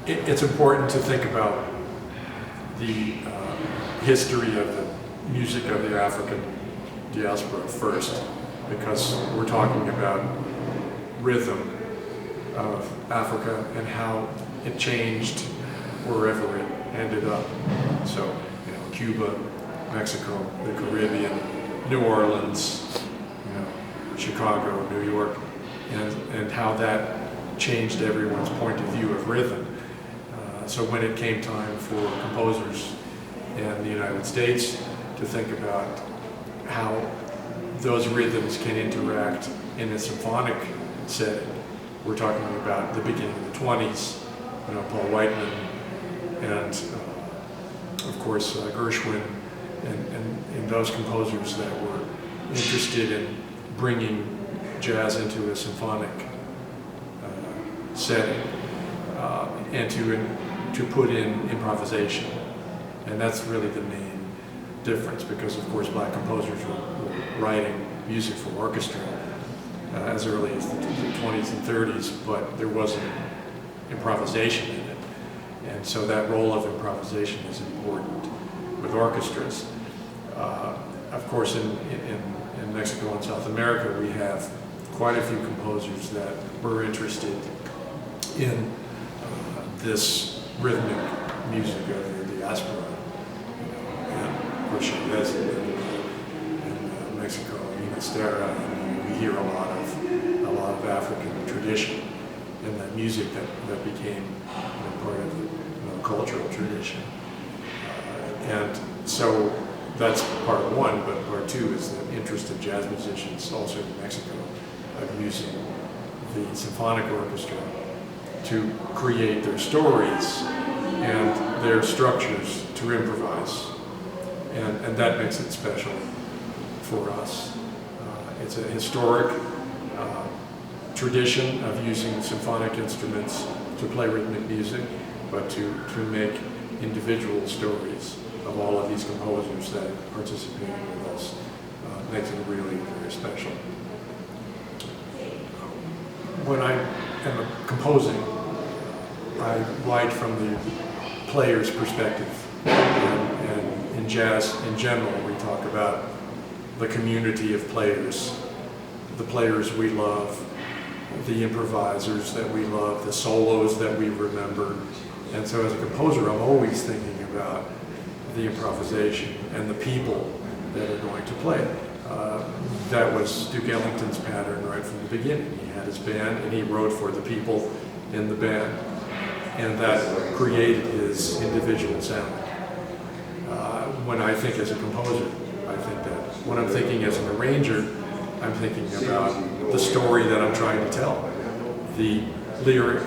it's important to think about the history of the music of the African diaspora first, because we're talking about rhythm of Africa and how it changed wherever it ended up. So, you know, Cuba, Mexico, the Caribbean, New Orleans, you know, Chicago, New York, and how that changed everyone's point of view of rhythm. So when it came time for composers in the United States to think about how those rhythms can interact in a symphonic setting, we're talking about the beginning of the 20s, you know, Paul Whiteman and of course Gershwin and those composers that were interested in bringing jazz into a symphonic setting and to put in improvisation. And that's really the main difference, because of course black composers were writing music for orchestra as early as the 20s and 30s, but there wasn't improvisation in it. And so that role of improvisation is important with orchestras. Of course, in Mexico and South America, we have quite a few composers that were interested in this rhythmic music of the diaspora. And of course, Chavez in Mexico, Inestera, and we hear a lot of African tradition in that music that became, you know, part of the, you know, cultural tradition. And so that's part one, but part two is the interest of jazz musicians also in Mexico of using the symphonic orchestra to create their stories and their structures to improvise. And that makes it special for us. It's a historic tradition of using symphonic instruments to play rhythmic music, but to make individual stories of all of these composers that participated with us makes it really very special. When I am composing, I write from the player's perspective. And in jazz, in general, we talk about the community of players, the players we love, the improvisers that we love, the solos that we remember. And so as a composer, I'm always thinking about the improvisation and the people that are going to play. That was Duke Ellington's pattern right from the beginning. He had his band and he wrote for the people in the band. And that created his individual sound. When I think as a composer, I think that when I'm thinking as an arranger, I'm thinking about the story that I'm trying to tell, the lyric,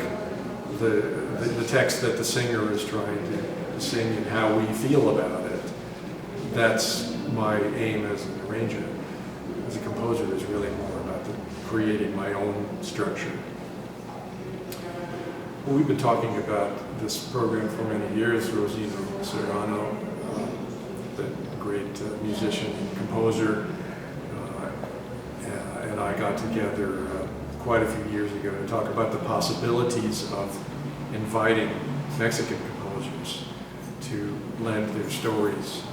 the text that the singer is trying to sing and how we feel about it. That's my aim as an arranger. As a composer is really more about creating my own structure. Well, we've been talking about this program for many years. Rosino Serrano, the great musician and composer, and I got together quite a few years ago to talk about the possibilities of inviting Mexican composers to lend their stories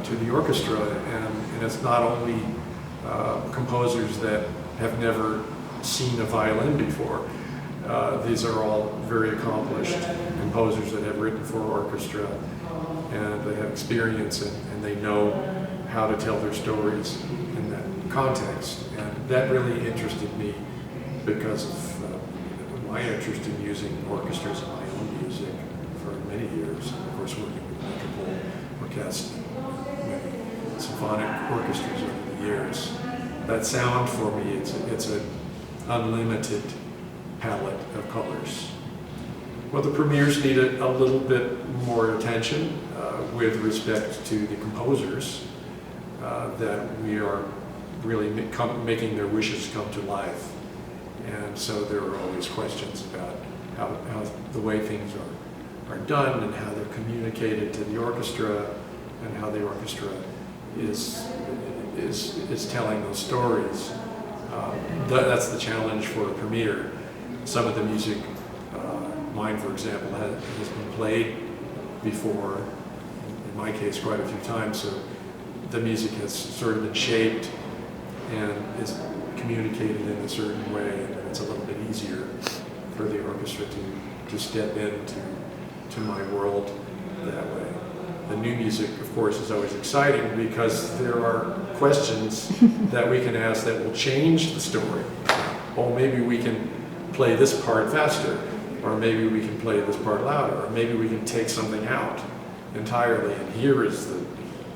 to the orchestra. And it's not only composers that have never seen a violin before. These are all very accomplished composers that have written for orchestra, and they have experience and they know how to tell their stories in that context. And that really interested me because of my interest in using orchestras in my own music for many years. Of course, working with Metropole Orquesta, many symphonic orchestras over the years. That sound for me, it's an unlimited palette of colors. Well, the premieres need a little bit more attention with respect to the composers that we are really making their wishes come to life. And so there are always questions about how the way things are done and how they're communicated to the orchestra and how the orchestra is telling those stories. That's the challenge for a premiere. Some of the music, my mine, for example, has been played before, in my case quite a few times, so the music has sort of been shaped and is communicated in a certain way, and it's a little bit easier for the orchestra to step into my world that way. The new music, of course, is always exciting because there are questions that we can ask that will change the story. Oh, maybe we can play this part faster, or maybe we can play this part louder, or maybe we can take something out entirely, and here is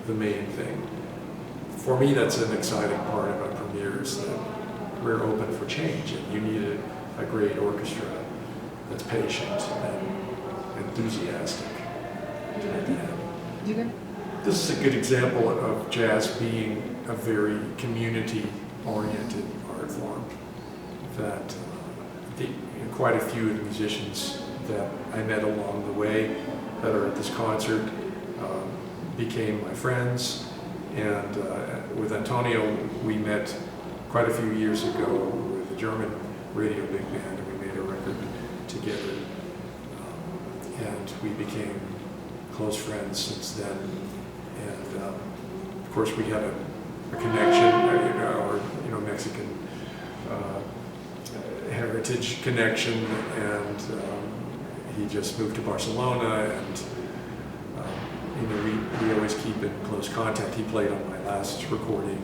the main thing. For me, that's an exciting part about premieres, that we're open for change, and you need a great orchestra that's patient and enthusiastic. This is a good example of jazz being a very community-oriented art form. That quite a few of the musicians that I met along the way that are at this concert became my friends. And with Antonio, we met quite a few years ago with a German radio big band, and we made a record together. And we became close friends since then. And of course, we had a connection, or Mexican heritage connection, and he just moved to Barcelona, and we always keep in close contact. He played on my last recording,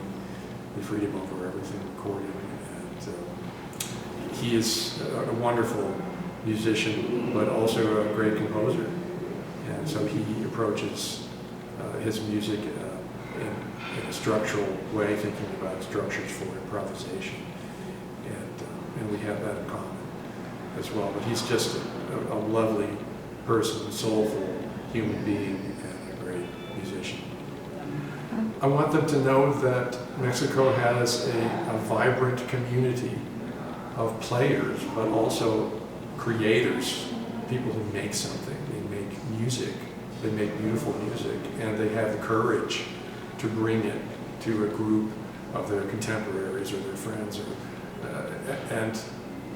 the Freedom Over Everything recording, and he is a wonderful musician, but also a great composer, and so he approaches his music in a structural way, thinking about structures for improvisation, and we have that in common as well. But he's just a lovely person, soulful human being, and a great musician. I want them to know that Mexico has a vibrant community of players, but also creators, people who make something. They make music, they make beautiful music, and they have the courage to bring it to a group of their contemporaries or their friends,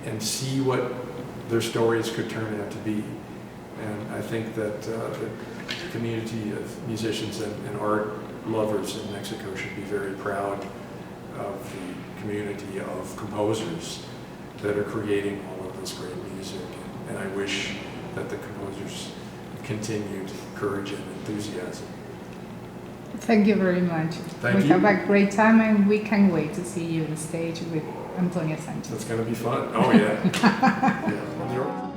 and see what their stories could turn out to be. And I think that the community of musicians and art lovers in Mexico should be very proud of the community of composers that are creating all of this great music. And I wish that the composers continued courage and enthusiasm. Thank you very much. Thank you. Have a great time, and we can't wait to see you on stage with Antonio Sánchez. That's going to be fun. Oh, yeah. Yeah.